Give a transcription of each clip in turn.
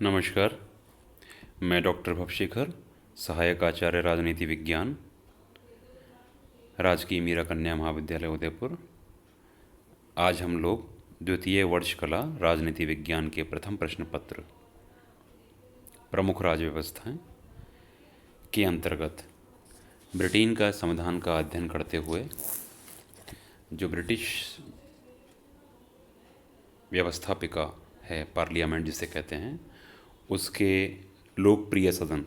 नमस्कार। मैं डॉक्टर भवशेखर, सहायक आचार्य राजनीति विज्ञान, राजकीय मीरा कन्या महाविद्यालय उदयपुर। आज हम लोग द्वितीय वर्ष कला राजनीति विज्ञान के प्रथम प्रश्न पत्र प्रमुख राज्य व्यवस्थाएं के अंतर्गत ब्रिटेन का संविधान का अध्ययन करते हुए जो ब्रिटिश व्यवस्थापिका है, पार्लियामेंट जिसे कहते हैं, उसके लोकप्रिय सदन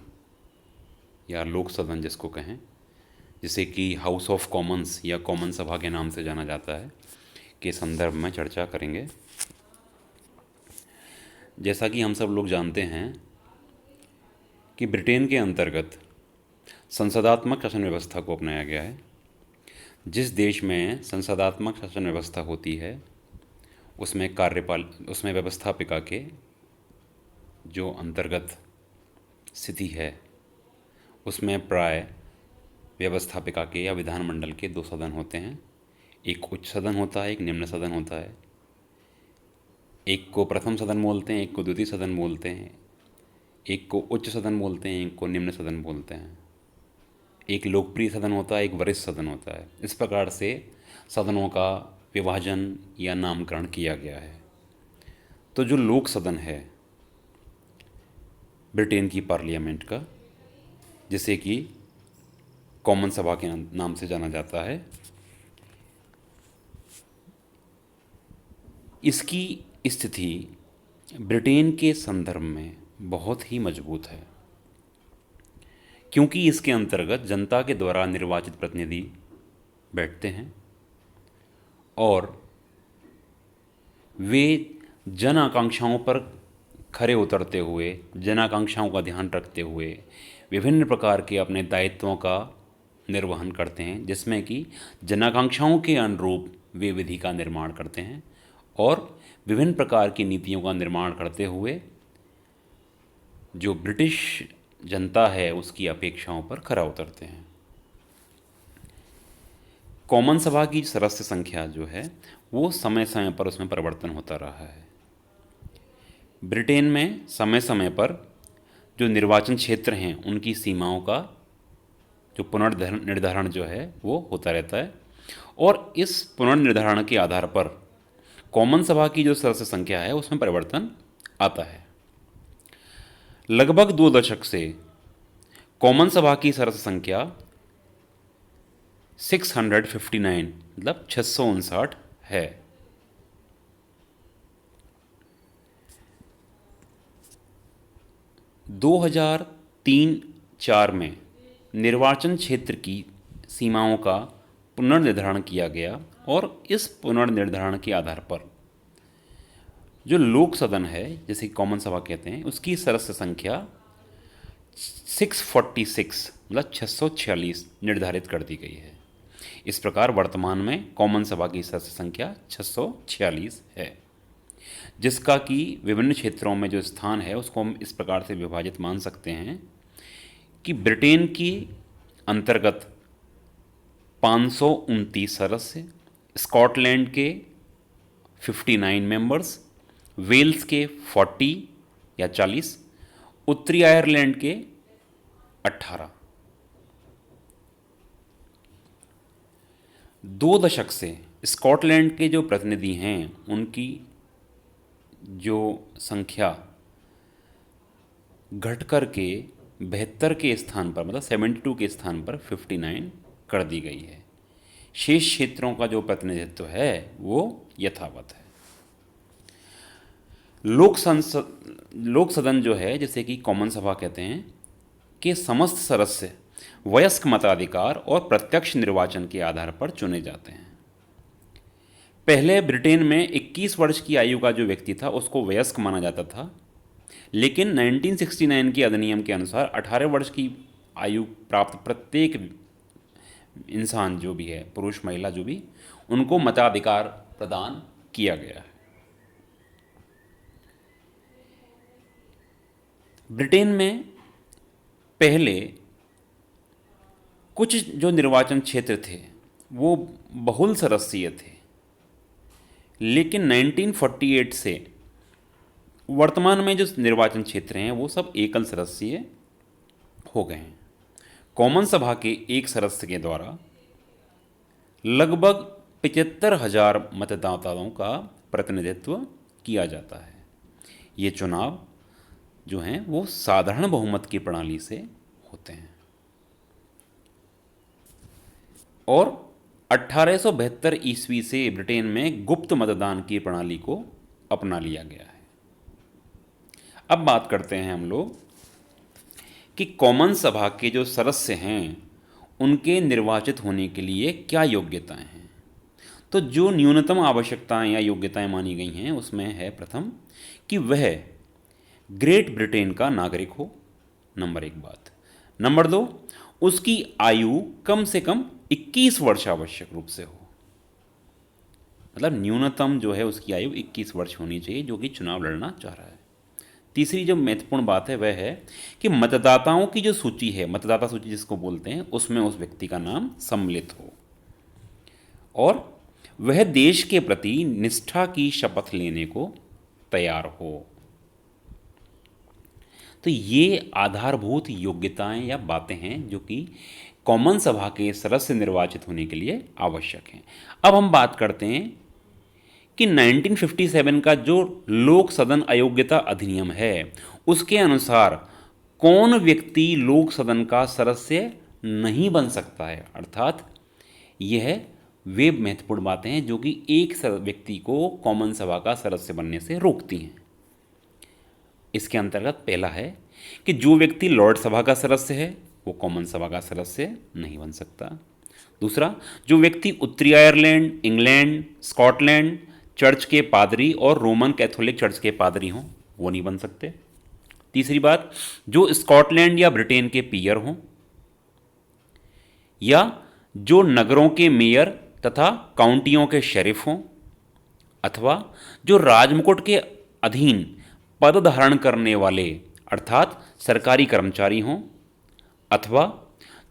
या लोक सदन जिसको कहें, जिसे कि हाउस ऑफ कॉमन्स या कॉमन सभा के नाम से जाना जाता है, के संदर्भ में चर्चा करेंगे। जैसा कि हम सब लोग जानते हैं कि ब्रिटेन के अंतर्गत संसदात्मक शासन व्यवस्था को अपनाया गया है। जिस देश में संसदात्मक शासन व्यवस्था होती है उसमें व्यवस्थापिका के जो अंतर्गत स्थिति है उसमें प्राय व्यवस्थापिका के या विधानमंडल के दो सदन होते हैं। एक उच्च सदन होता है, एक निम्न सदन होता है। एक को प्रथम सदन बोलते हैं, एक को द्वितीय सदन बोलते हैं, एक को उच्च सदन बोलते हैं, एक को निम्न सदन बोलते हैं। एक लोकप्रिय सदन होता है, एक वरिष्ठ सदन होता है। इस प्रकार से सदनों का विभाजन या नामकरण किया गया है। तो जो लोक सदन है ब्रिटेन की पार्लियामेंट का, जिसे कि कॉमन सभा के नाम से जाना जाता है, इसकी स्थिति ब्रिटेन के संदर्भ में बहुत ही मजबूत है, क्योंकि इसके अंतर्गत जनता के द्वारा निर्वाचित प्रतिनिधि बैठते हैं और वे जन आकांक्षाओं पर खरे उतरते हुए, जन आकांक्षाओं का ध्यान रखते हुए विभिन्न प्रकार के अपने दायित्वों का निर्वहन करते हैं, जिसमें कि जन आकांक्षाओं के अनुरूप वे विधि का निर्माण करते हैं और विभिन्न प्रकार की नीतियों का निर्माण करते हुए जो ब्रिटिश जनता है उसकी अपेक्षाओं पर खरा उतरते हैं। कॉमन सभा की सदस्य संख्या जो है वो समय समय पर उसमें परिवर्तन होता रहा है। ब्रिटेन में समय समय पर जो निर्वाचन क्षेत्र हैं उनकी सीमाओं का जो पुनर्निर्धारण जो है वो होता रहता है और इस पुनर्निर्धारण के आधार पर कॉमन सभा की जो सदस्य संख्या है उसमें परिवर्तन आता है। लगभग 2 दशक से कॉमन सभा की सदस्य संख्या 659 मतलब 659 है। 2003-4 में निर्वाचन क्षेत्र की सीमाओं का पुनर्निर्धारण किया गया और इस पुनर्निर्धारण के आधार पर जो लोक सदन है, जिसे कॉमन सभा कहते हैं, उसकी सदस्य संख्या 646 मतलब 646 निर्धारित कर दी गई है। इस प्रकार वर्तमान में कॉमन सभा की सदस्य संख्या 646 है, जिसका कि विभिन्न क्षेत्रों में जो स्थान है उसको हम इस प्रकार से विभाजित मान सकते हैं कि ब्रिटेन की अंतर्गत 529 सदस्य, स्कॉटलैंड के 59 मेंबर्स, वेल्स के 40 या 40, उत्तरी आयरलैंड के 18। 2 दशक से स्कॉटलैंड के जो प्रतिनिधि हैं उनकी जो संख्या घट कर के 72 के स्थान पर मतलब 72 के स्थान पर 59 कर दी गई है। शेष क्षेत्रों का जो प्रतिनिधित्व है वो यथावत है। लोक सदन जो है, जिसे कि कॉमन सभा कहते हैं, के समस्त सदस्य वयस्क मताधिकार और प्रत्यक्ष निर्वाचन के आधार पर चुने जाते हैं। पहले ब्रिटेन में 21 वर्ष की आयु का जो व्यक्ति था उसको वयस्क माना जाता था, लेकिन 1969 के अधिनियम के अनुसार 18 वर्ष की आयु प्राप्त प्रत्येक इंसान जो भी है, पुरुष महिला जो भी, उनको मताधिकार प्रदान किया गया है। ब्रिटेन में पहले कुछ जो निर्वाचन क्षेत्र थे वो बहुल सदस्यीय थे, लेकिन 1948 से वर्तमान में जो निर्वाचन क्षेत्र हैं वो सब एकल सदस्यीय हो गए हैं। कॉमन सभा के एक सदस्य के द्वारा लगभग 75,000 मतदाताओं का प्रतिनिधित्व किया जाता है। ये चुनाव जो हैं वो साधारण बहुमत की प्रणाली से होते हैं और 1872 ईस्वी से ब्रिटेन में गुप्त मतदान की प्रणाली को अपना लिया गया है। अब बात करते हैं हम लोग कि कॉमन सभा के जो सदस्य हैं उनके निर्वाचित होने के लिए क्या योग्यताएं हैं। तो जो न्यूनतम आवश्यकताएं या योग्यताएं मानी गई हैं उसमें है प्रथम कि वह ग्रेट ब्रिटेन का नागरिक हो, नंबर एक बात। नंबर दो, उसकी आयु कम से कम 21 वर्ष आवश्यक रूप से हो, मतलब न्यूनतम जो है उसकी आयु 21 वर्ष होनी चाहिए जो कि चुनाव लड़ना चाह रहा है। तीसरी जो महत्वपूर्ण बात है वह है कि मतदाताओं की जो सूची है, मतदाता सूची जिसको बोलते हैं, उसमें उस व्यक्ति का नाम सम्मिलित हो और वह देश के प्रति निष्ठा की शपथ लेने को तैयार हो। तो ये आधारभूत योग्यताएं या बातें हैं जो कि कॉमन सभा के सदस्य निर्वाचित होने के लिए आवश्यक हैं। अब हम बात करते हैं कि 1957 का जो लोक सदन अयोग्यता अधिनियम है उसके अनुसार कौन व्यक्ति लोक सदन का सदस्य नहीं बन सकता है, अर्थात यह वे महत्वपूर्ण बातें हैं जो कि एक व्यक्ति को कॉमन सभा का सदस्य बनने से रोकती हैं। इसके अंतर्गत पहला है कि जो व्यक्ति लॉर्ड सभा का सदस्य है वो कॉमन सभा का सदस्य नहीं बन सकता। दूसरा, जो व्यक्ति उत्तरी आयरलैंड, इंग्लैंड, स्कॉटलैंड चर्च के पादरी और रोमन कैथोलिक चर्च के पादरी हों वो नहीं बन सकते। तीसरी बात, जो स्कॉटलैंड या ब्रिटेन के पीयर हों या जो नगरों के मेयर तथा काउंटियों के शेरिफ हों अथवा जो राजमुकुट के अधीन पद धारण करने वाले अर्थात सरकारी कर्मचारी हों अथवा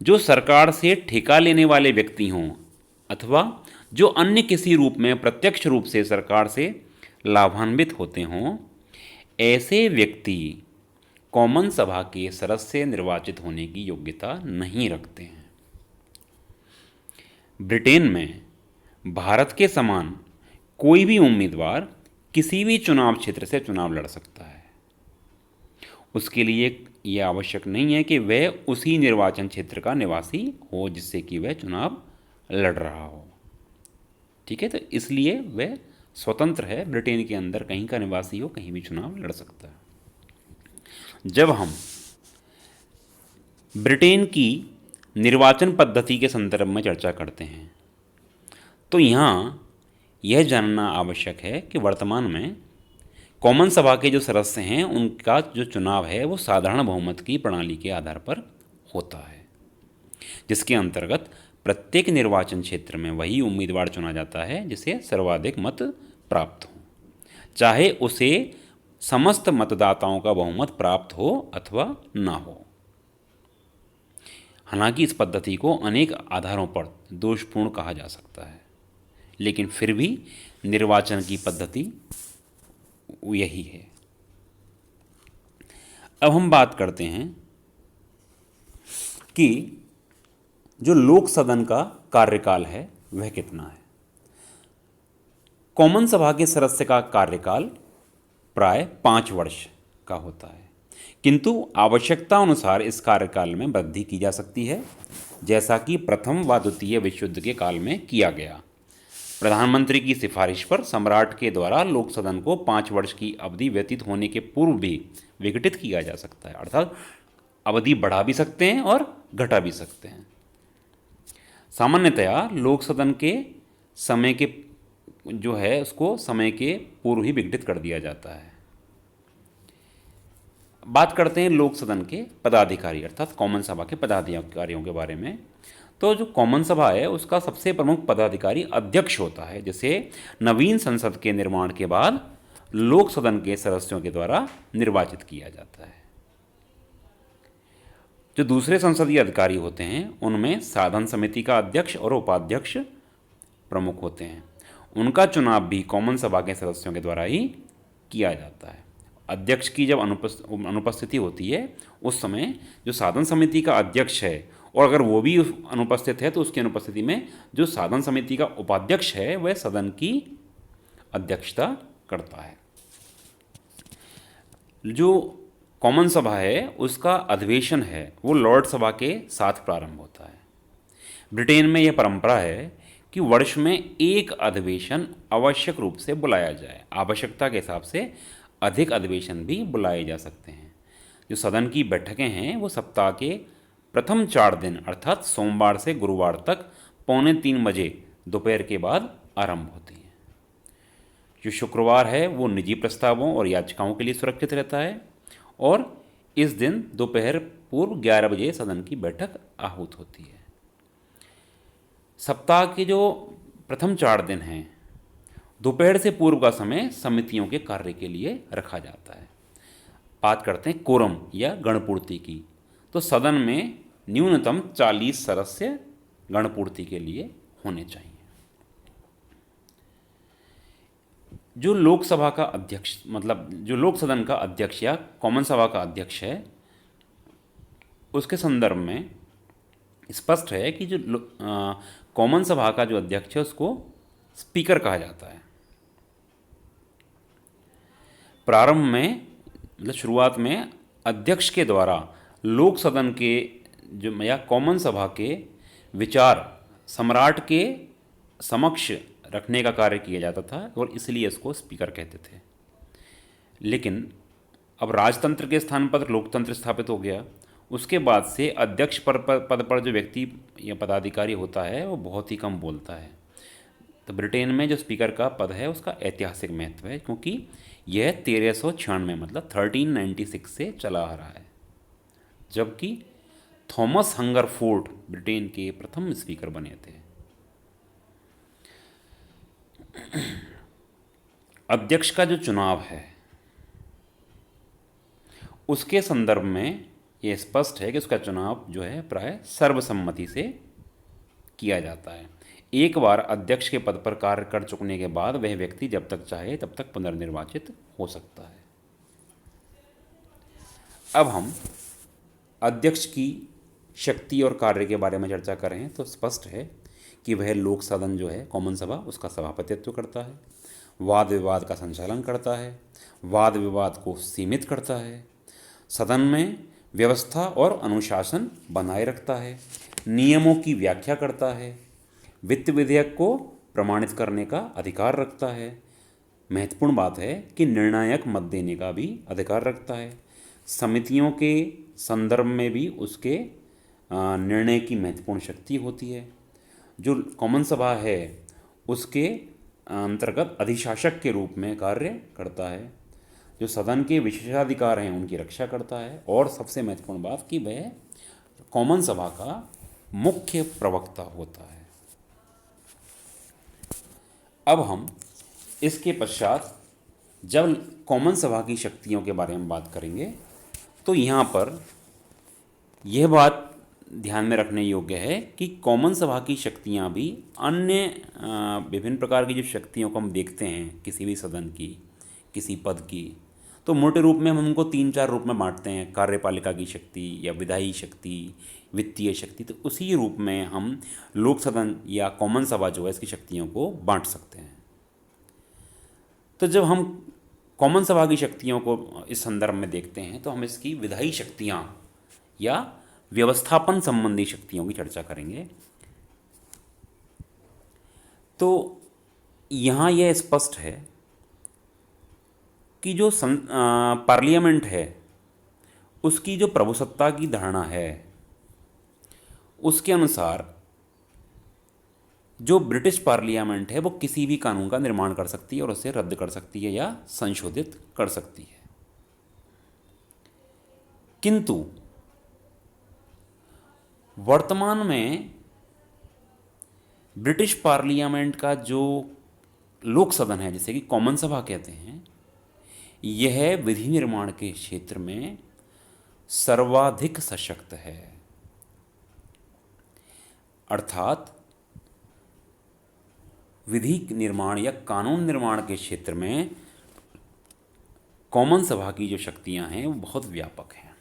जो सरकार से ठेका लेने वाले व्यक्ति हों अथवा जो अन्य किसी रूप में प्रत्यक्ष रूप से सरकार से लाभान्वित होते हों, ऐसे व्यक्ति कॉमन सभा के सदस्य निर्वाचित होने की योग्यता नहीं रखते हैं। ब्रिटेन में भारत के समान कोई भी उम्मीदवार किसी भी चुनाव क्षेत्र से चुनाव लड़ सकता है। उसके लिए ये आवश्यक नहीं है कि वह उसी निर्वाचन क्षेत्र का निवासी हो जिससे कि वह चुनाव लड़ रहा हो। ठीक है, तो इसलिए वह स्वतंत्र है, ब्रिटेन के अंदर कहीं का निवासी हो कहीं भी चुनाव लड़ सकता है। जब हम ब्रिटेन की निर्वाचन पद्धति के संदर्भ में चर्चा करते हैं तो यहाँ यह जानना आवश्यक है कि वर्तमान में कॉमन सभा के जो सदस्य हैं उनका जो चुनाव है वो साधारण बहुमत की प्रणाली के आधार पर होता है, जिसके अंतर्गत प्रत्येक निर्वाचन क्षेत्र में वही उम्मीदवार चुना जाता है जिसे सर्वाधिक मत प्राप्त हो, चाहे उसे समस्त मतदाताओं का बहुमत प्राप्त हो अथवा ना हो। हालांकि इस पद्धति को अनेक आधारों पर दोषपूर्ण कहा जा सकता है, लेकिन फिर भी निर्वाचन की पद्धति यही है। अब हम बात करते हैं कि जो लोक सदन का कार्यकाल है वह कितना है। कॉमन सभा के सदस्य का कार्यकाल प्राय 5 वर्ष का होता है, किंतु आवश्यकता अनुसार इस कार्यकाल में वृद्धि की जा सकती है, जैसा कि प्रथम व द्वितीय विश्व युद्ध के काल में किया गया। प्रधानमंत्री की सिफारिश पर सम्राट के द्वारा लोक सदन को 5 वर्ष की अवधि व्यतीत होने के पूर्व भी विघटित किया जा सकता है, अर्थात अवधि बढ़ा भी सकते हैं और घटा भी सकते हैं। सामान्यतया लोक सदन के समय के जो है उसको समय के पूर्व ही विघटित कर दिया जाता है। बात करते हैं लोक सदन के पदाधिकारी अर्थात कॉमन सभा के पदाधिकारियों के बारे में। तो जो कॉमन सभा है उसका सबसे प्रमुख पदाधिकारी अध्यक्ष होता है, जिसे नवीन संसद के निर्माण के बाद लोक सदन के सदस्यों के द्वारा निर्वाचित किया जाता है। जो दूसरे संसदीय अधिकारी होते हैं उनमें साधन समिति का अध्यक्ष और उपाध्यक्ष प्रमुख होते हैं। उनका चुनाव भी कॉमन सभा के सदस्यों के द्वारा ही किया जाता है अध्यक्ष की जब अनुपस्थिति होती है उस समय जो साधन समिति का अध्यक्ष है, और अगर वो भी अनुपस्थित है तो उसकी अनुपस्थिति में जो साधन समिति का उपाध्यक्ष है वह सदन की अध्यक्षता करता है। जो कॉमन सभा है उसका अधिवेशन है वो लॉर्ड सभा के साथ प्रारंभ होता है। ब्रिटेन में यह परंपरा है कि वर्ष में एक अधिवेशन आवश्यक रूप से बुलाया जाए। आवश्यकता के हिसाब से अधिक अधिवेशन भी बुलाए जा सकते हैं। जो सदन की बैठकें हैं वो सप्ताह के प्रथम 4 दिन अर्थात सोमवार से गुरुवार तक 2:45 दोपहर के बाद आरंभ होती हैं। जो शुक्रवार है वो निजी प्रस्तावों और याचिकाओं के लिए सुरक्षित रहता है, और इस दिन दोपहर पूर्व 11 बजे सदन की बैठक आहूत होती है। सप्ताह के जो प्रथम 4 दिन हैं दोपहर से पूर्व का समय समितियों के कार्य के लिए रखा जाता है। बात करते हैं कोरम या गणपूर्ति की, तो सदन में न्यूनतम 40 सदस्य गणपूर्ति के लिए होने चाहिए। जो लोकसभा का अध्यक्ष मतलब जो लोक सदन का अध्यक्ष या कॉमन सभा का अध्यक्ष है उसके संदर्भ में स्पष्ट है कि जो कॉमन सभा का जो अध्यक्ष है उसको स्पीकर कहा जाता है। प्रारंभ में मतलब शुरुआत में अध्यक्ष के द्वारा लोक सदन के जो या कॉमन सभा के विचार सम्राट के समक्ष रखने का कार्य किया जाता था और इसलिए इसको स्पीकर कहते थे। लेकिन अब राजतंत्र के स्थान पर लोकतंत्र स्थापित हो गया। उसके बाद से अध्यक्ष पद पर जो व्यक्ति या पदाधिकारी होता है वो बहुत ही कम बोलता है। तो ब्रिटेन में जो स्पीकर का पद है उसका ऐतिहासिक महत्व है, क्योंकि यह 1396 मतलब 1396 से चला आ रहा है, जबकि थॉमस हंगरफोर्ड ब्रिटेन के प्रथम स्पीकर बने थे। अध्यक्ष का जो चुनाव है उसके संदर्भ में ये स्पष्ट है कि उसका चुनाव जो है प्राय सर्वसम्मति से किया जाता है। एक बार अध्यक्ष के पद पर कार्य कर चुकने के बाद वह व्यक्ति जब तक चाहे तब तक पुनर्निर्वाचित हो सकता है। अब हम अध्यक्ष की शक्ति और कार्य के बारे में चर्चा करें तो स्पष्ट है कि वह लोक सदन जो है कॉमन सभा उसका सभापतित्व करता है, वाद विवाद का संचालन करता है, वाद विवाद को सीमित करता है, सदन में व्यवस्था और अनुशासन बनाए रखता है, नियमों की व्याख्या करता है, वित्त विधेयक को प्रमाणित करने का अधिकार रखता है। महत्वपूर्ण बात है कि निर्णायक मत देने का भी अधिकार रखता है। समितियों के संदर्भ में भी उसके निर्णय की महत्वपूर्ण शक्ति होती है। जो कॉमन सभा है उसके अंतर्गत अधिशासक के रूप में कार्य करता है, जो सदन के विशेषाधिकार हैं उनकी रक्षा करता है, और सबसे महत्वपूर्ण बात कि वह कॉमन सभा का मुख्य प्रवक्ता होता है। अब हम इसके पश्चात जब कॉमन सभा की शक्तियों के बारे में बात करेंगे तो यहाँ पर यह बात ध्यान में रखने योग्य है कि कॉमन सभा की शक्तियाँ भी अन्य विभिन्न प्रकार की जो शक्तियों को हम देखते हैं किसी भी सदन की, किसी पद की, तो मोटे रूप में हम उनको 3-4 रूप में बांटते हैं। कार्यपालिका की शक्ति या विधायी शक्ति, वित्तीय शक्ति। तो उसी रूप में हम लोक सदन या कॉमन सभा जो है इसकी शक्तियों को बांट सकते हैं। तो जब हम कॉमन सभा की शक्तियों को इस संदर्भ में देखते हैं तो हम इसकी विधायी शक्तियाँ या व्यवस्थापन संबंधी शक्तियों की चर्चा करेंगे। तो यहाँ यह स्पष्ट है कि जो पार्लियामेंट है उसकी जो प्रभुसत्ता की धारणा है उसके अनुसार जो ब्रिटिश पार्लियामेंट है वो किसी भी कानून का निर्माण कर सकती है और उसे रद्द कर सकती है या संशोधित कर सकती है। किंतु वर्तमान में ब्रिटिश पार्लियामेंट का जो लोक सदन है जिसे कि कॉमन सभा कहते हैं, यह विधि निर्माण के क्षेत्र में सर्वाधिक सशक्त है। अर्थात विधि निर्माण या कानून निर्माण के क्षेत्र में कॉमन सभा की जो शक्तियां हैं वो बहुत व्यापक हैं,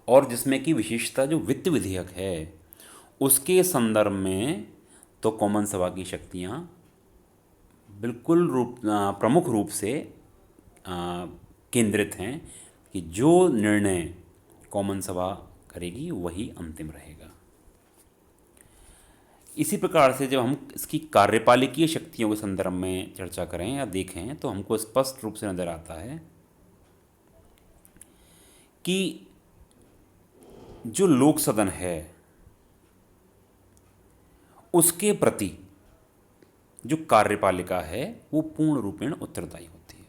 और जिसमें कि विशेषता जो वित्त विधेयक है उसके संदर्भ में तो कॉमन सभा की शक्तियां बिल्कुल प्रमुख रूप से केंद्रित हैं कि जो निर्णय कॉमन सभा करेगी वही अंतिम रहेगा। इसी प्रकार से जब हम इसकी कार्यपालिकीय शक्तियों के संदर्भ में चर्चा करें या देखें तो हमको स्पष्ट रूप से नज़र आता है कि जो लोक सदन है उसके प्रति जो कार्यपालिका है वो पूर्ण रूपेण उत्तरदायी होती है।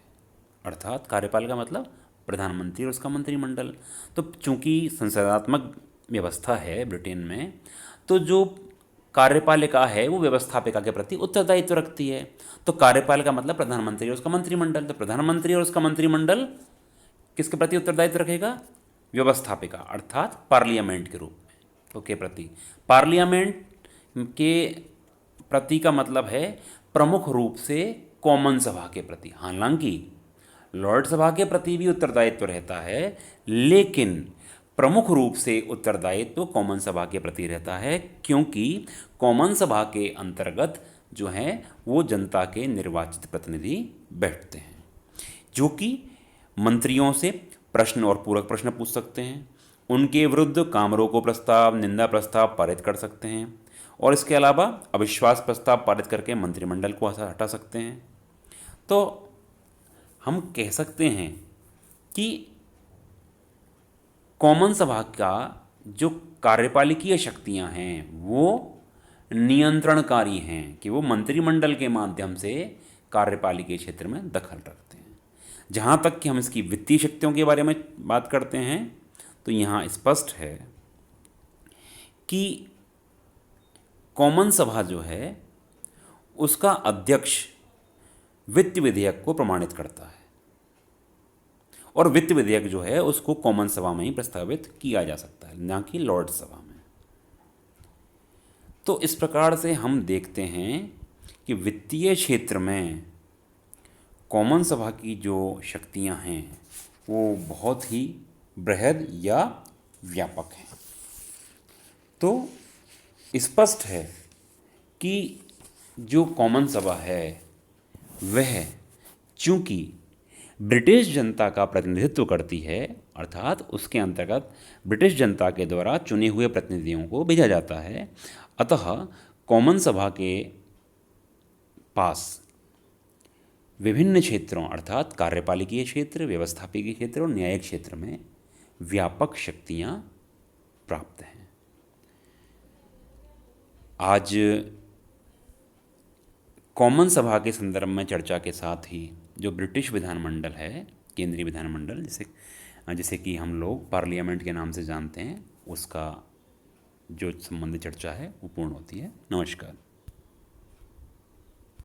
अर्थात कार्यपालिका मतलब प्रधानमंत्री और उसका मंत्रिमंडल। तो चूंकि संसदात्मक व्यवस्था है ब्रिटेन में, तो जो कार्यपालिका है वो व्यवस्थापिका के प्रति उत्तरदायित्व रखती है। तो कार्यपालिका मतलब प्रधानमंत्री और उसका मंत्रिमंडल। तो प्रधानमंत्री और उसका मंत्रिमंडल किसके प्रति उत्तरदायित्व रखेगा? व्यवस्थापिका अर्थात पार्लियामेंट के रूप में तो के प्रति। पार्लियामेंट के प्रति का मतलब है प्रमुख रूप से कॉमन सभा के प्रति। हालांकि लॉर्ड सभा के प्रति भी उत्तरदायित्व रहता है, लेकिन प्रमुख रूप से उत्तरदायित्व कॉमन सभा के प्रति रहता है, क्योंकि कॉमन सभा के अंतर्गत जो हैं वो जनता के निर्वाचित प्रतिनिधि बैठते हैं, जो कि मंत्रियों से प्रश्न और पूरक प्रश्न पूछ सकते हैं, उनके विरुद्ध कामरोको प्रस्ताव, निंदा प्रस्ताव पारित कर सकते हैं, और इसके अलावा अविश्वास प्रस्ताव पारित करके मंत्रिमंडल को हटा सकते हैं। तो हम कह सकते हैं कि कॉमन सभा का जो कार्यपालिकीय शक्तियां हैं वो नियंत्रणकारी हैं, कि वो मंत्रिमंडल के माध्यम से कार्यपालिकीय क्षेत्र में दखल रखते हैं। जहाँ तक कि हम इसकी वित्तीय शक्तियों के बारे में बात करते हैं तो यहाँ स्पष्ट है कि कॉमन सभा जो है उसका अध्यक्ष वित्त विधेयक को प्रमाणित करता है, और वित्त विधेयक जो है उसको कॉमन सभा में ही प्रस्तावित किया जा सकता है, ना कि लॉर्ड सभा में। तो इस प्रकार से हम देखते हैं कि वित्तीय क्षेत्र में कॉमन सभा की जो शक्तियां हैं वो बहुत ही बृहद या व्यापक हैं। तो स्पष्ट है कि जो कॉमन सभा है वह चूंकि ब्रिटिश जनता का प्रतिनिधित्व करती है, अर्थात उसके अंतर्गत ब्रिटिश जनता के द्वारा चुने हुए प्रतिनिधियों को भेजा जाता है, अतः कॉमन सभा के पास विभिन्न क्षेत्रों अर्थात कार्यपालिकीय क्षेत्र, व्यवस्थापकीय क्षेत्र और न्यायिक क्षेत्र में व्यापक शक्तियां प्राप्त हैं। आज कॉमन सभा के संदर्भ में चर्चा के साथ ही जो ब्रिटिश विधानमंडल है, केंद्रीय विधानमंडल जिसे कि हम लोग पार्लियामेंट के नाम से जानते हैं, उसका जो संबंधित चर्चा है वो पूर्ण होती है। नमस्कार।